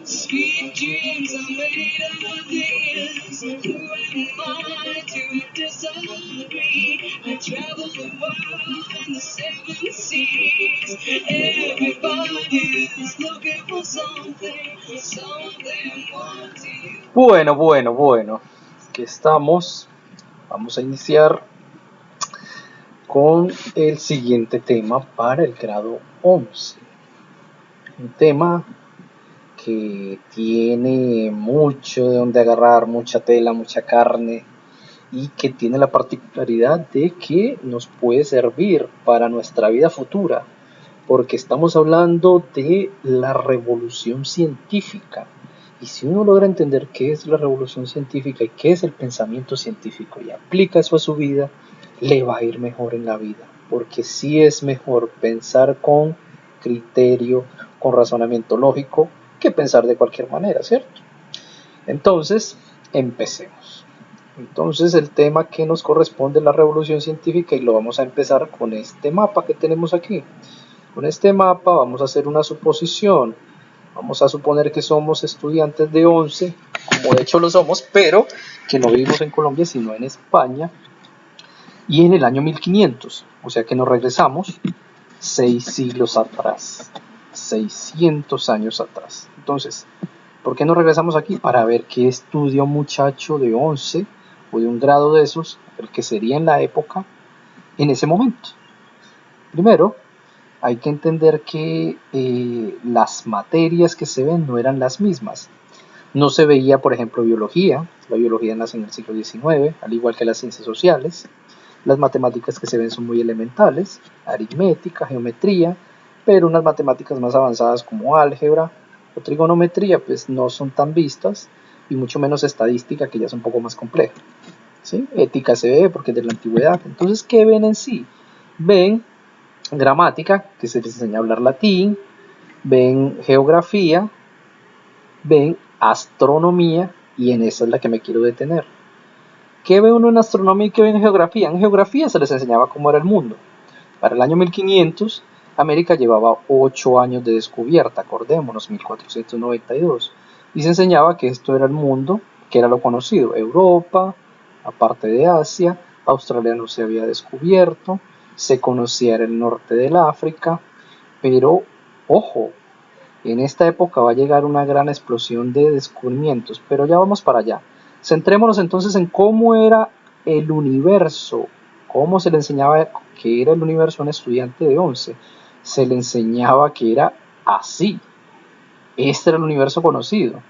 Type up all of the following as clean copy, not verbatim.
Sweet dreams are made of this. Who am I to disagree? I travel the world and the seven seas. Everybody's looking for something. Some of them want to. Bueno. Aquí estamos. Vamos a iniciar con el siguiente tema para el grado 11. Un tema que tiene mucho de donde agarrar, mucha tela, mucha carne, y que tiene la particularidad de que nos puede servir para nuestra vida futura, porque estamos hablando de la revolución científica. Y si uno logra entender qué es la revolución científica y qué es el pensamiento científico y aplica eso a su vida, le va a ir mejor en la vida, porque sí es mejor pensar con criterio, con razonamiento lógico, que pensar de cualquier manera, ¿cierto? Entonces, empecemos. Entonces, el tema que nos corresponde es la revolución científica y lo vamos a empezar con este mapa que tenemos aquí. Con este mapa vamos a hacer una suposición. Vamos a suponer que somos estudiantes de 11, como de hecho lo somos, pero que no vivimos en Colombia, sino en España, y en el año 1500, o sea que nos regresamos 6 siglos atrás, 600 años atrás. Entonces, ¿por qué nos regresamos aquí? Para ver qué estudia un muchacho de 11 o de un grado de esos, el que sería en la época, en ese momento. Primero, hay que entender que las materias que se ven no eran las mismas. No se veía, por ejemplo, biología. La biología nace en el siglo XIX, al igual que las ciencias sociales. Las matemáticas que se ven son muy elementales, aritmética, geometría, pero unas matemáticas más avanzadas como álgebra o trigonometría pues no son tan vistas, y mucho menos estadística, que ya es un poco más compleja, ¿sí? Ética se ve porque es de la antigüedad. Entonces, ¿qué ven en sí? Ven gramática, que se les enseña a hablar latín, ven geografía, ven astronomía, y en esa es la que me quiero detener. ¿Qué ve uno en astronomía y qué ve en geografía? En geografía se les enseñaba cómo era el mundo. Para el año 1500, América llevaba 8 años de descubierta, acordémonos, 1492, y se enseñaba que esto era el mundo, que era lo conocido, Europa, aparte de Asia, Australia no se había descubierto, se conocía el norte del África, pero, ojo, en esta época va a llegar una gran explosión de descubrimientos, pero ya vamos para allá. Centrémonos entonces en cómo era el universo, cómo se le enseñaba que era el universo a un estudiante de 11. Se le enseñaba que era así. Este era el universo conocido.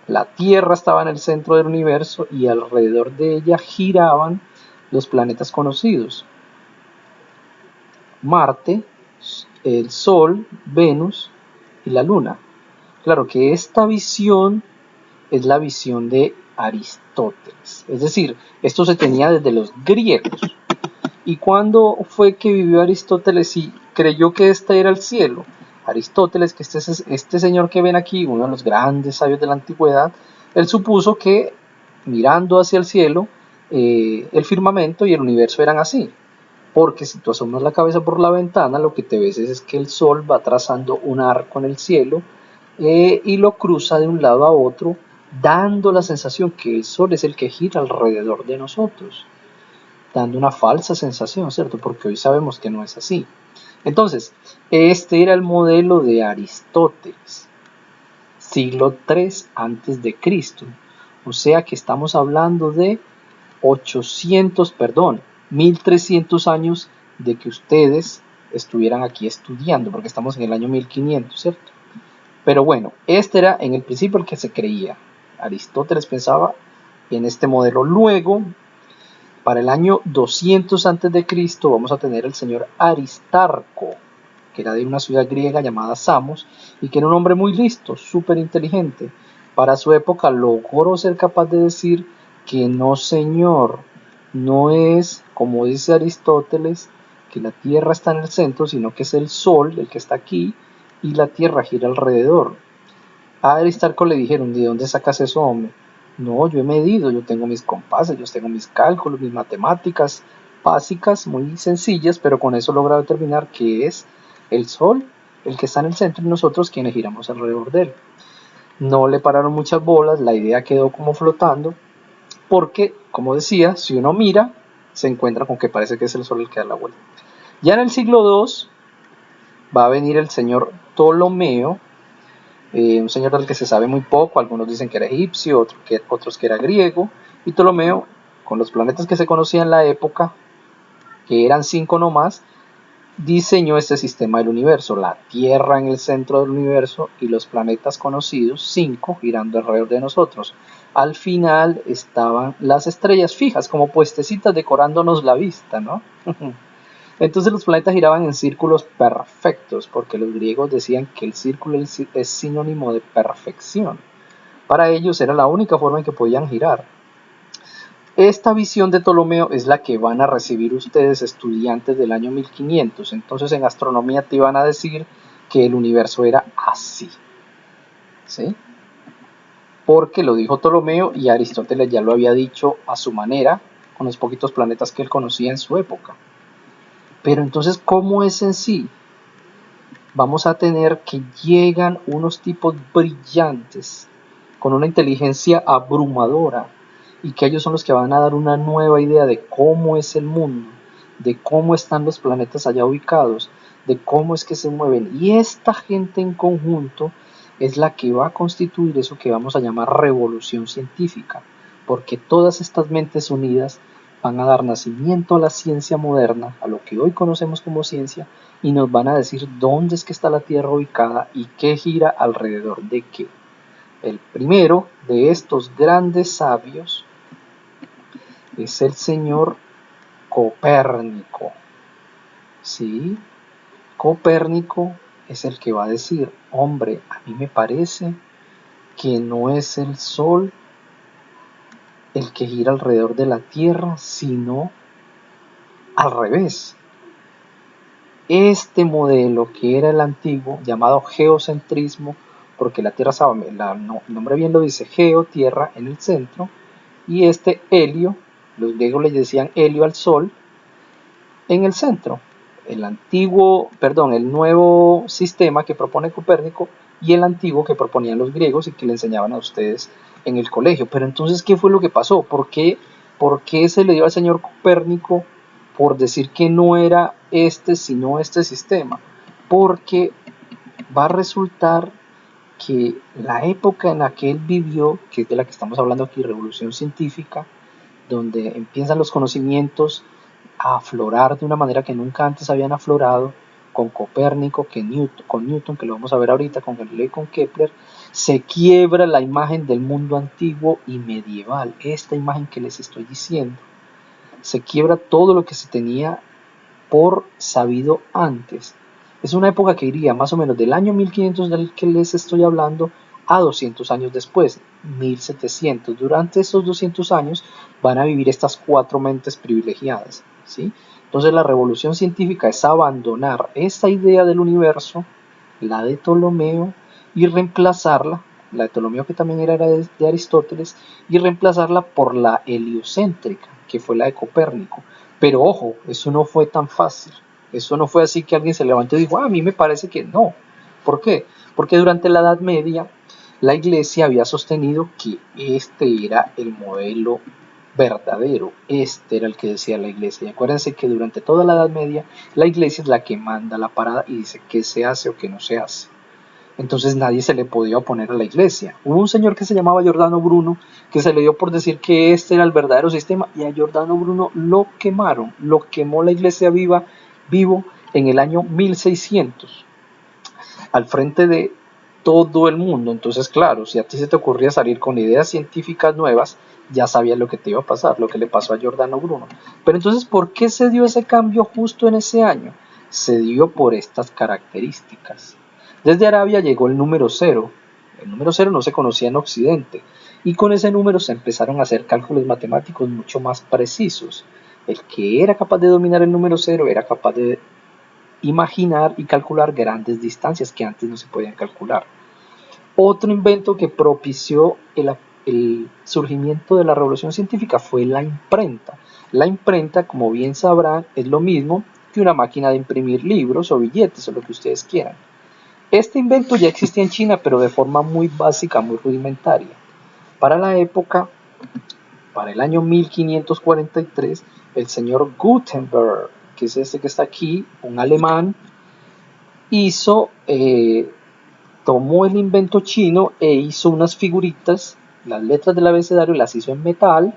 La Tierra estaba en el centro del universo y alrededor de ella giraban los planetas conocidos: Marte, el Sol, Venus y la Luna. Claro que esta visión es la visión de Aristóteles, es decir, esto se tenía desde los griegos. ¿Y cuándo fue que vivió Aristóteles y creyó que este era el cielo? Aristóteles, que este señor que ven aquí, uno de los grandes sabios de la antigüedad, él supuso que mirando hacia el cielo, el firmamento y el universo eran así. Porque si tú asomas la cabeza por la ventana, lo que te ves es que el sol va trazando un arco en el cielo, y lo cruza de un lado a otro, dando la sensación que el sol es el que gira alrededor de nosotros, dando una falsa sensación, ¿cierto? Porque hoy sabemos que no es así. Entonces, este era el modelo de Aristóteles, siglo III antes de Cristo. O sea que estamos hablando de 1300 años de que ustedes estuvieran aquí estudiando, porque estamos en el año 1500, ¿cierto? Pero bueno, este era en el principio el que se creía. Aristóteles pensaba en este modelo. Luego, para el año 200 a.C., vamos a tener el señor Aristarco, que era de una ciudad griega llamada Samos, y que era un hombre muy listo, súper inteligente. Para su época logró ser capaz de decir que no, señor, no es como dice Aristóteles, que la Tierra está en el centro, sino que es el Sol el que está aquí y la Tierra gira alrededor. A Aristarco le dijeron: ¿de dónde sacas eso, hombre? No, yo he medido, yo tengo mis compases, yo tengo mis cálculos, mis matemáticas básicas, muy sencillas, pero con eso logra determinar que es el Sol el que está en el centro y nosotros quienes giramos alrededor de él. No le pararon muchas bolas, la idea quedó como flotando, porque, como decía, si uno mira, se encuentra con que parece que es el Sol el que da la vuelta. Ya en el siglo II va a venir el señor Ptolomeo, un señor del que se sabe muy poco, algunos dicen que era egipcio, otros que era griego, y Ptolomeo, con los planetas que se conocían en la época, que eran 5 nomás, diseñó este sistema del universo, la Tierra en el centro del universo y los planetas conocidos, 5, girando alrededor de nosotros. Al final estaban las estrellas fijas, como puestecitas decorándonos la vista, ¿no? Entonces los planetas giraban en círculos perfectos, porque los griegos decían que el círculo es sinónimo de perfección. Para ellos era la única forma en que podían girar. Esta visión de Ptolomeo es la que van a recibir ustedes, estudiantes del año 1500. Entonces en astronomía te iban a decir que el universo era así, ¿sí? Porque lo dijo Ptolomeo y Aristóteles ya lo había dicho a su manera, con los poquitos planetas que él conocía en su época. Pero entonces, ¿cómo es en sí? Vamos a tener que llegan unos tipos brillantes, con una inteligencia abrumadora, y que ellos son los que van a dar una nueva idea de cómo es el mundo, de cómo están los planetas allá ubicados, de cómo es que se mueven. Y esta gente en conjunto es la que va a constituir eso que vamos a llamar revolución científica, porque todas estas mentes unidas van a dar nacimiento a la ciencia moderna, a lo que hoy conocemos como ciencia, y nos van a decir dónde es que está la Tierra ubicada y qué gira alrededor de qué. El primero de estos grandes sabios es el señor Copérnico. ¿Sí? Copérnico es el que va a decir, hombre, a mí me parece que no es el Sol el que gira alrededor de la Tierra, sino al revés. Este modelo, que era el antiguo, llamado geocentrismo, porque la Tierra, el nombre bien lo dice, geo, tierra en el centro, y este helio, los griegos le decían helio al Sol, en el centro. El nuevo sistema que propone Copérnico y el antiguo que proponían los griegos y que le enseñaban a ustedes en el colegio. Pero entonces, ¿qué fue lo que pasó? ¿Por qué se le dio al señor Copérnico por decir que no era este sino este sistema? Porque va a resultar que la época en la que él vivió, que es de la que estamos hablando aquí, revolución científica, donde empiezan los conocimientos a aflorar de una manera que nunca antes habían aflorado, con Copérnico, con Newton, que lo vamos a ver ahorita, con Galileo y con Kepler, se quiebra la imagen del mundo antiguo y medieval, esta imagen que les estoy diciendo. Se quiebra todo lo que se tenía por sabido antes. Es una época que iría más o menos del año 1500 del que les estoy hablando a 200 años después, 1700. Durante esos 200 años van a vivir estas 4 mentes privilegiadas, ¿sí? Entonces la revolución científica es abandonar esta idea del universo, la de Ptolomeo, y reemplazarla, la de Ptolomeo que también era de Aristóteles, y reemplazarla por la heliocéntrica, que fue la de Copérnico. Pero ojo, eso no fue tan fácil. Eso no fue así que alguien se levantó y dijo, a mí me parece que no. ¿Por qué? Porque durante la Edad Media la Iglesia había sostenido que este era el modelo verdadero, este era el que decía la Iglesia. Y acuérdense que durante toda la Edad Media la Iglesia es la que manda la parada y dice qué se hace o qué no se hace. Entonces nadie se le podía oponer a la Iglesia. Hubo un señor que se llamaba Giordano Bruno, que se le dio por decir que este era el verdadero sistema, y a Giordano Bruno lo quemaron, lo quemó la Iglesia vivo en el año 1600, al frente de todo el mundo. Entonces, claro, si a ti se te ocurría salir con ideas científicas nuevas, ya sabías lo que te iba a pasar, lo que le pasó a Giordano Bruno. Pero entonces, ¿por qué se dio ese cambio justo en ese año? Se dio por estas características. Desde Arabia llegó el número 0. El número 0 no se conocía en Occidente, y con ese número se empezaron a hacer cálculos matemáticos mucho más precisos. El que era capaz de dominar el número 0 era capaz de imaginar y calcular grandes distancias que antes no se podían calcular. Otro invento que propició el surgimiento de la revolución científica fue la imprenta. La imprenta, como bien sabrán, es lo mismo que una máquina de imprimir libros o billetes o lo que ustedes quieran. Este invento ya existía en China, pero de forma muy básica, muy rudimentaria. Para la época, para el año 1543, el señor Gutenberg, que es este que está aquí, un alemán, hizo, tomó el invento chino e hizo unas figuritas, las letras del abecedario las hizo en metal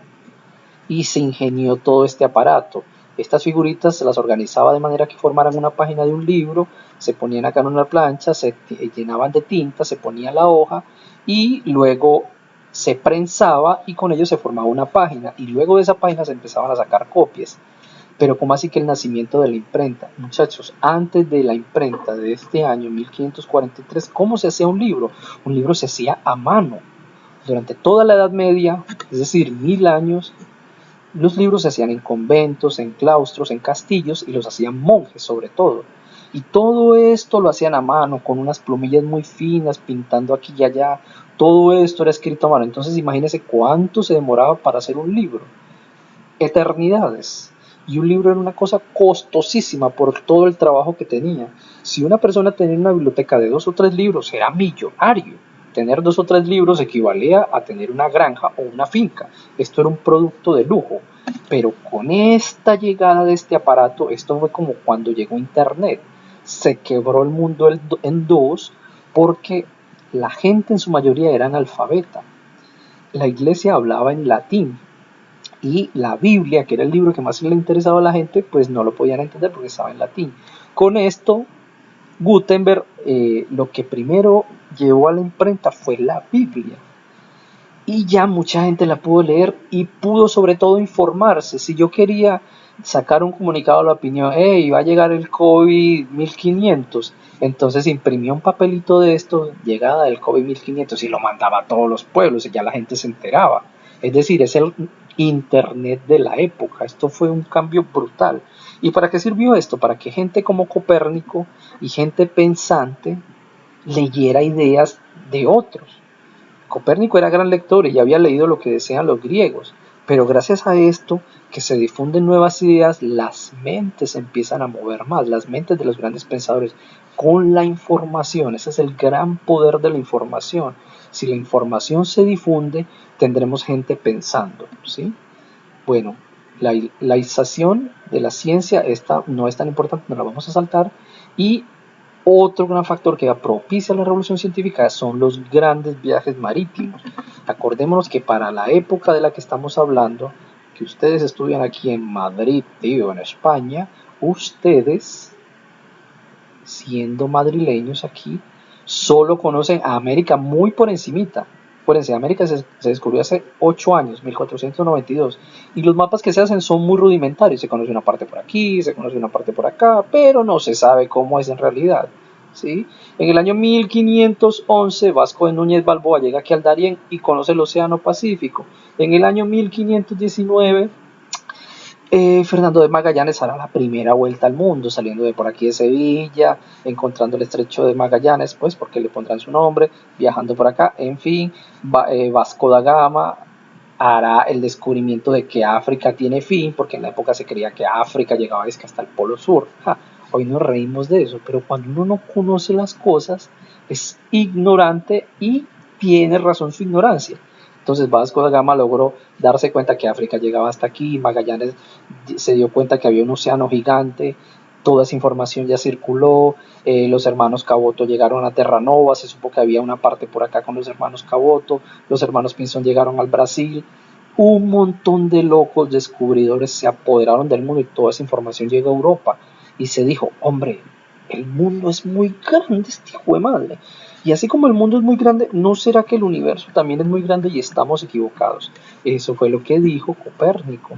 y se ingenió todo este aparato. Estas figuritas se las organizaba de manera que formaran una página de un libro, se ponían acá en una plancha, se llenaban de tinta, se ponía la hoja y luego se prensaba y con ello se formaba una página y luego de esa página se empezaban a sacar copias. Pero ¿cómo así que el nacimiento de la imprenta? Muchachos, antes de la imprenta de este año 1543, ¿cómo se hacía un libro? Un libro se hacía a mano. Durante toda la Edad Media, es decir, 1000 años, los libros se hacían en conventos, en claustros, en castillos y los hacían monjes sobre todo. Y todo esto lo hacían a mano, con unas plumillas muy finas, pintando aquí y allá. Todo esto era escrito a mano. Entonces imagínense cuánto se demoraba para hacer un libro. Eternidades. Y un libro era una cosa costosísima por todo el trabajo que tenía. Si una persona tenía una biblioteca de 2 o 3 libros, era millonario. Tener 2 o 3 libros equivalía a tener una granja o una finca. Esto era un producto de lujo. Pero con esta llegada de este aparato, esto fue como cuando llegó Internet. Se quebró el mundo en dos porque la gente en su mayoría era analfabeta. La iglesia hablaba en latín y la Biblia, que era el libro que más le interesaba a la gente, pues no lo podían entender porque estaba en latín. Con esto, Gutenberg lo que primero llevó a la imprenta fue la Biblia. Y ya mucha gente la pudo leer y pudo sobre todo informarse. Si yo quería sacar un comunicado a la opinión, hey, va a llegar el COVID 1500, entonces imprimía un papelito de esto, llegada del COVID 1500, y lo mandaba a todos los pueblos y ya la gente se enteraba. Es decir, es el internet de la época. Esto fue un cambio brutal. ¿Y para qué sirvió esto? Para que gente como Copérnico y gente pensante leyera ideas de otros. Copérnico era gran lector y ya había leído lo que decían los griegos, pero gracias a esto, que se difunden nuevas ideas, las mentes empiezan a mover más, las mentes de los grandes pensadores, con la información. Ese es el gran poder de la información. Si la información se difunde, tendremos gente pensando, ¿sí? Bueno, la laización de la ciencia, esta no es tan importante, no la vamos a saltar, y otro gran factor que propicia la revolución científica son los grandes viajes marítimos. Acordémonos que para la época de la que estamos hablando, que ustedes estudian aquí en Madrid, tío, en España, ustedes, siendo madrileños aquí, solo conocen a América muy por encimita. Acuérdense, América se descubrió hace 8 años, 1492, y los mapas que se hacen son muy rudimentarios. Se conoce una parte por aquí, se conoce una parte por acá, pero no se sabe cómo es en realidad, ¿sí? En el año 1511, Vasco de Núñez Balboa llega aquí al Darién y conoce el Océano Pacífico. En el año 1519, Fernando de Magallanes hará la primera vuelta al mundo, saliendo de por aquí de Sevilla, encontrando el estrecho de Magallanes, pues porque le pondrán su nombre, viajando por acá, en fin, Vasco da Gama hará el descubrimiento de que África tiene fin, porque en la época se creía que África llegaba hasta el Polo Sur. Hoy nos reímos de eso, pero cuando uno no conoce las cosas, es ignorante y tiene razón su ignorancia. Entonces Vasco da Gama logró darse cuenta que África llegaba hasta aquí, Magallanes se dio cuenta que había un océano gigante, toda esa información ya circuló, los hermanos Caboto llegaron a Terranova, se supo que había una parte por acá con los hermanos Caboto, los hermanos Pinzón llegaron al Brasil, un montón de locos descubridores se apoderaron del mundo y toda esa información llegó a Europa y se dijo, hombre, el mundo es muy grande, este hijo de madre. Y así como el mundo es muy grande, ¿no será que el universo también es muy grande y estamos equivocados? Eso fue lo que dijo Copérnico.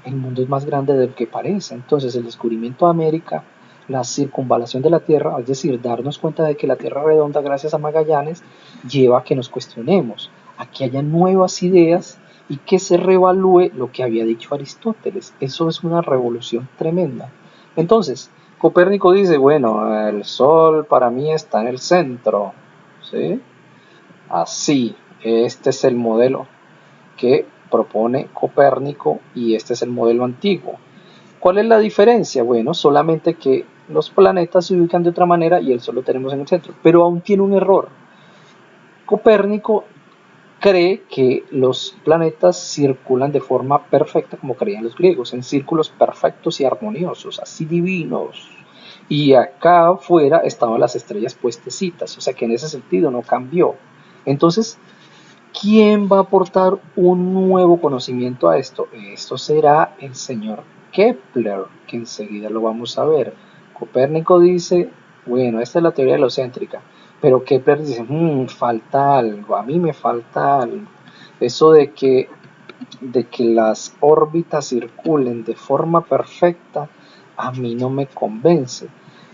El mundo es más grande de lo que parece. Entonces el descubrimiento de América, la circunvalación de la Tierra, es decir, darnos cuenta de que la Tierra es redonda gracias a Magallanes, lleva a que nos cuestionemos, a que haya nuevas ideas y que se reevalúe lo que había dicho Aristóteles. Eso es una revolución tremenda. Entonces, Copérnico dice, bueno, el Sol para mí está en el centro, ¿sí? Así, este es el modelo que propone Copérnico y este es el modelo antiguo. ¿Cuál es la diferencia? Bueno, solamente que Los planetas se ubican de otra manera y el Sol lo tenemos en el centro. Pero aún tiene un error. Copérnico cree que los planetas circulan de forma perfecta, como creían los griegos, en círculos perfectos y armoniosos, así divinos. Y acá afuera estaban las estrellas puestecitas, o sea que en ese sentido no cambió. Entonces, ¿quién va a aportar un nuevo conocimiento a esto? Esto será el señor Kepler, que enseguida lo vamos a ver. Copérnico dice, bueno, esta es la teoría heliocéntrica, pero Kepler dice, falta algo, a mí me falta algo. Eso de que las órbitas circulen de forma perfecta, a mí no me convence.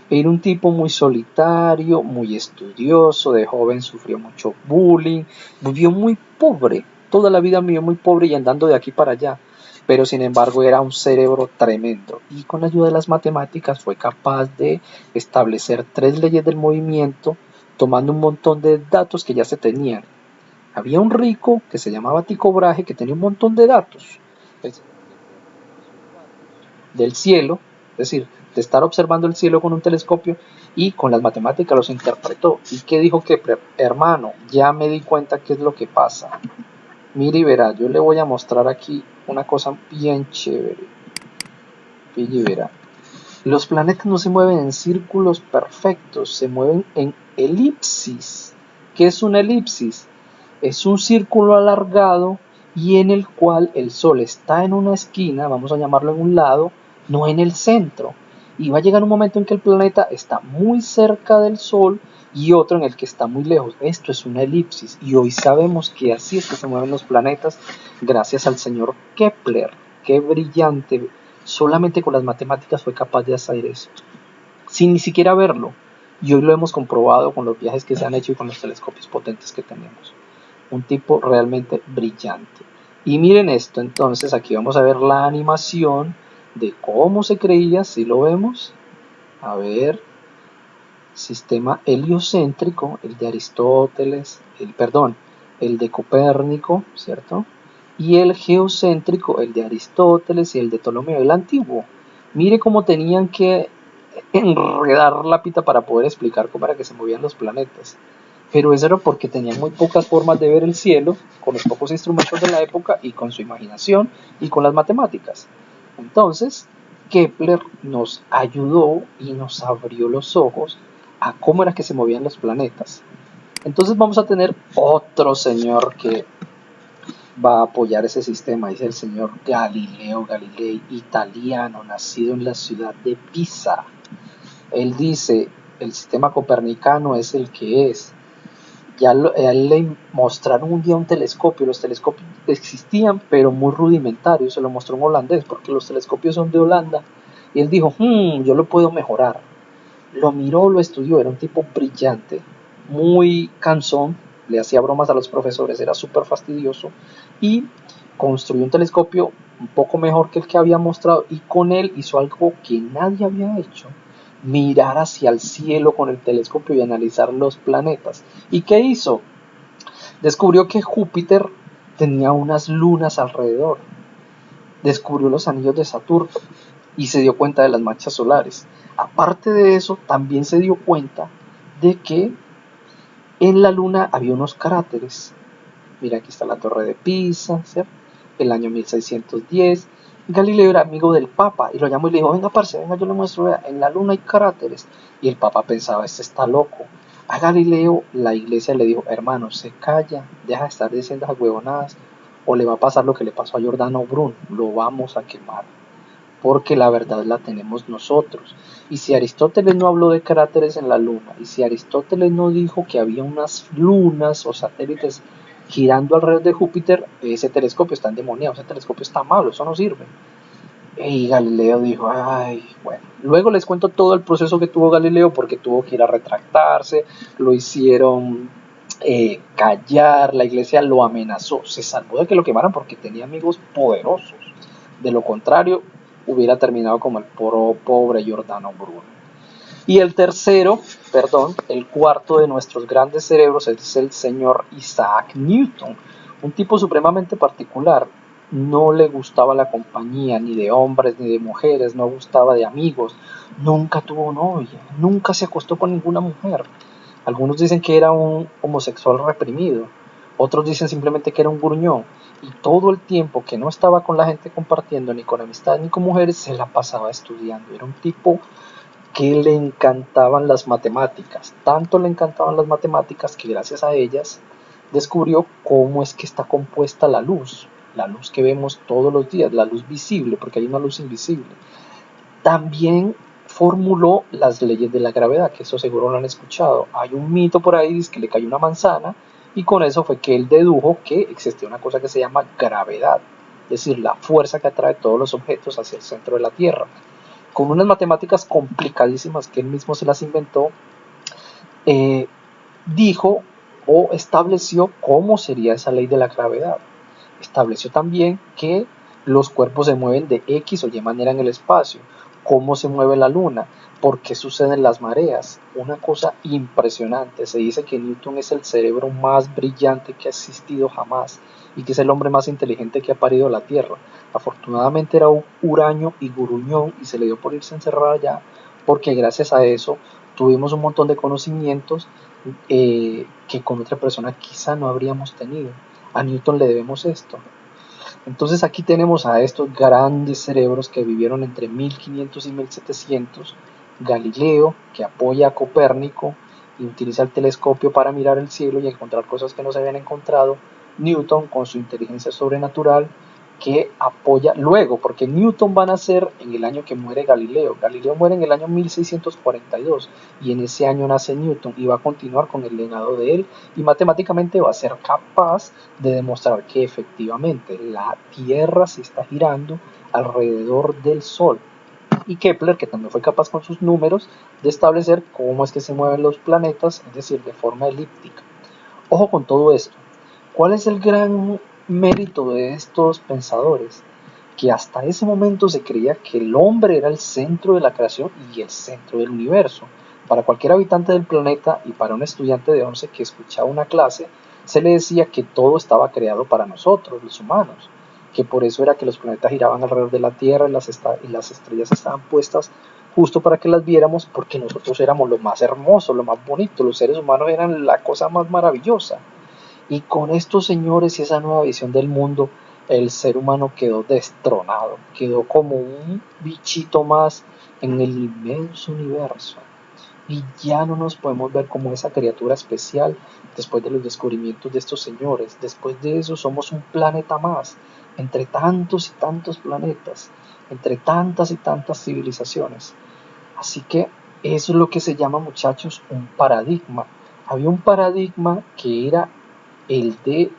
Era un tipo muy solitario, muy estudioso, de joven sufrió mucho bullying, vivió muy pobre, toda la vida vivió muy pobre y andando de aquí para allá, pero sin embargo era un cerebro tremendo y con la ayuda de las matemáticas fue capaz de establecer 3 leyes del movimiento tomando un montón de datos que ya se tenían. Había un rico que se llamaba Tycho Brahe que tenía un montón de datos del cielo, es decir, de estar observando el cielo con un telescopio y con las matemáticas los interpretó. ¿Y qué dijo Kepler? Hermano, ya me di cuenta qué es lo que pasa. Mire y verá, yo le voy a mostrar aquí una cosa bien chévere. Mire y verá. Los planetas no se mueven en círculos perfectos, se mueven en elipsis. ¿Qué es una elipsis? Es un círculo alargado y en el cual el Sol está en una esquina, vamos a llamarlo en un lado, no en el centro. Y va a llegar un momento en que el planeta está muy cerca del Sol y otro en el que está muy lejos. Esto es una elipsis y hoy sabemos que así es que se mueven los planetas gracias al señor Kepler. Qué brillante, solamente con las matemáticas fue capaz de hacer eso, sin ni siquiera verlo. Y hoy lo hemos comprobado con los viajes que se han hecho y con los telescopios potentes que tenemos. Un tipo realmente brillante. Y miren esto, entonces aquí vamos a ver la animación de cómo se creía, si lo vemos. A ver, sistema heliocéntrico, el de Aristóteles, el de Copérnico, ¿cierto? Y el geocéntrico, el de Aristóteles y el de Ptolomeo, el antiguo. Mire cómo tenían que enredar la pita para poder explicar cómo era que se movían los planetas. Pero eso era porque tenían muy pocas formas de ver el cielo, con los pocos instrumentos de la época y con su imaginación y con las matemáticas. Entonces, Kepler nos ayudó y nos abrió los ojos a cómo era que se movían los planetas. Entonces vamos a tener otro señor que va a apoyar ese sistema, es el señor Galileo Galilei, italiano, nacido en la ciudad de Pisa. Él dice, el sistema copernicano es el que es. Ya a él le mostraron un día un telescopio, los telescopios existían pero muy rudimentarios, se lo mostró un holandés porque los telescopios son de Holanda y él dijo, yo lo puedo mejorar. Lo miró, lo estudió, era un tipo brillante, muy cansón, le hacía bromas a los profesores, era súper fastidioso y construyó un telescopio un poco mejor que el que había mostrado y con él hizo algo que nadie había hecho, mirar hacia el cielo con el telescopio y analizar los planetas. ¿Y qué hizo? Descubrió que Júpiter tenía unas lunas alrededor, descubrió los anillos de Saturno y se dio cuenta de las manchas solares. Aparte de eso, también se dio cuenta de que en la luna había unos cráteres. Mira, aquí está la Torre de Pisa, ¿cierto? El año 1610. Galileo era amigo del Papa y lo llamó y le dijo, venga parce, venga, yo le muestro, vea, en la luna hay cráteres. Y el Papa pensaba, este está loco. A Galileo la iglesia le dijo, hermano, se calla, deja de estar diciendo esas huevonadas o le va a pasar lo que le pasó a Giordano Bruno, lo vamos a quemar, porque la verdad la tenemos nosotros. Y si Aristóteles no habló de cráteres en la luna, y si Aristóteles no dijo que había unas lunas o satélites girando alrededor de Júpiter, ese telescopio está endemoniado, ese telescopio está malo, eso no sirve. Y Galileo dijo, ay, bueno. Luego les cuento todo el proceso que tuvo Galileo porque tuvo que ir a retractarse, lo hicieron callar, la iglesia lo amenazó, se salvó de que lo quemaran porque tenía amigos poderosos. De lo contrario, hubiera terminado como el pobre Giordano Bruno. Y el cuarto de nuestros grandes cerebros es el señor Isaac Newton, un tipo supremamente particular. no le gustaba la compañía ni de hombres ni de mujeres, no gustaba de amigos, nunca tuvo novia, nunca se acostó con ninguna mujer. Algunos dicen que era un homosexual reprimido, otros dicen simplemente que era un gruñón, y todo el tiempo que no estaba con la gente compartiendo ni con amistades ni con mujeres se la pasaba estudiando. Era un tipo que le encantaban las matemáticas, tanto le encantaban las matemáticas que gracias a ellas descubrió cómo es que está compuesta la luz que vemos todos los días, la luz visible, porque hay una luz invisible. También formuló las leyes de la gravedad, que eso seguro lo han escuchado. Hay un mito por ahí, dice que le cayó una manzana, y con eso fue que él dedujo que existía una cosa que se llama gravedad, es decir, la fuerza que atrae todos los objetos hacia el centro de la Tierra. Con unas matemáticas complicadísimas que él mismo se las inventó, eh, dijo o estableció cómo sería esa ley de la gravedad. Estableció también que los cuerpos se mueven de X o Y manera en el espacio, cómo se mueve la luna, por qué suceden las mareas. Una cosa impresionante. Se dice que Newton es el cerebro más brillante que ha existido jamás y que es el hombre más inteligente que ha parido la Tierra. Afortunadamente era un huraño y guruñón y se le dio por irse encerrado allá, porque gracias a eso tuvimos un montón de conocimientos que con otra persona quizá no habríamos tenido. A Newton le debemos esto. Entonces aquí tenemos a estos grandes cerebros que vivieron entre 1500 y 1700, Galileo, que apoya a Copérnico y utiliza el telescopio para mirar el cielo y encontrar cosas que no se habían encontrado, Newton con su inteligencia sobrenatural que apoya luego, porque Newton va a nacer en el año que muere Galileo. Galileo muere en el año 1642 y en ese año nace Newton y va a continuar con el legado de él y matemáticamente va a ser capaz de demostrar que efectivamente la Tierra se está girando alrededor del Sol. Y Kepler, que también fue capaz con sus números de establecer cómo es que se mueven los planetas, es decir, de forma elíptica. Ojo con todo esto. ¿Cuál es el gran mérito de estos pensadores? Que hasta ese momento se creía que el hombre era el centro de la creación y el centro del universo. Para cualquier habitante del planeta y para un estudiante de 11 que escuchaba una clase, se le decía que todo estaba creado para nosotros, los humanos, que por eso era que los planetas giraban alrededor de la Tierra y las estrellas estaban puestas justo para que las viéramos, porque nosotros éramos lo más hermoso, lo más bonito, los seres humanos eran la cosa más maravillosa. Y con estos señores y esa nueva visión del mundo, el ser humano quedó destronado, quedó como un bichito más en el inmenso universo. Y ya no nos podemos ver como esa criatura especial después de los descubrimientos de estos señores. Después de eso somos un planeta más, entre tantos y tantos planetas, entre tantas y tantas civilizaciones. Así que eso es lo que se llama, muchachos, un paradigma. Había un paradigma que era el de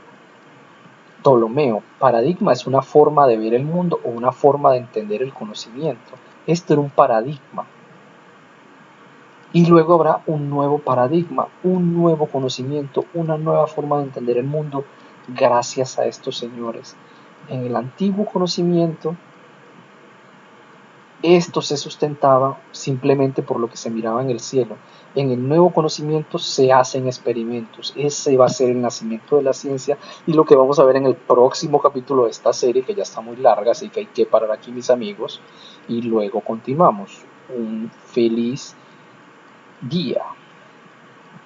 Ptolomeo. Paradigma es una forma de ver el mundo o una forma de entender el conocimiento. Esto era un paradigma. Y luego habrá un nuevo paradigma, un nuevo conocimiento, una nueva forma de entender el mundo gracias a estos señores. En el antiguo conocimiento, esto se sustentaba simplemente por lo que se miraba en el cielo. En el nuevo conocimiento se hacen experimentos. Ese va a ser el nacimiento de la ciencia y lo que vamos a ver en el próximo capítulo de esta serie, que ya está muy larga, así que hay que parar aquí, mis amigos, y luego continuamos. Un feliz día.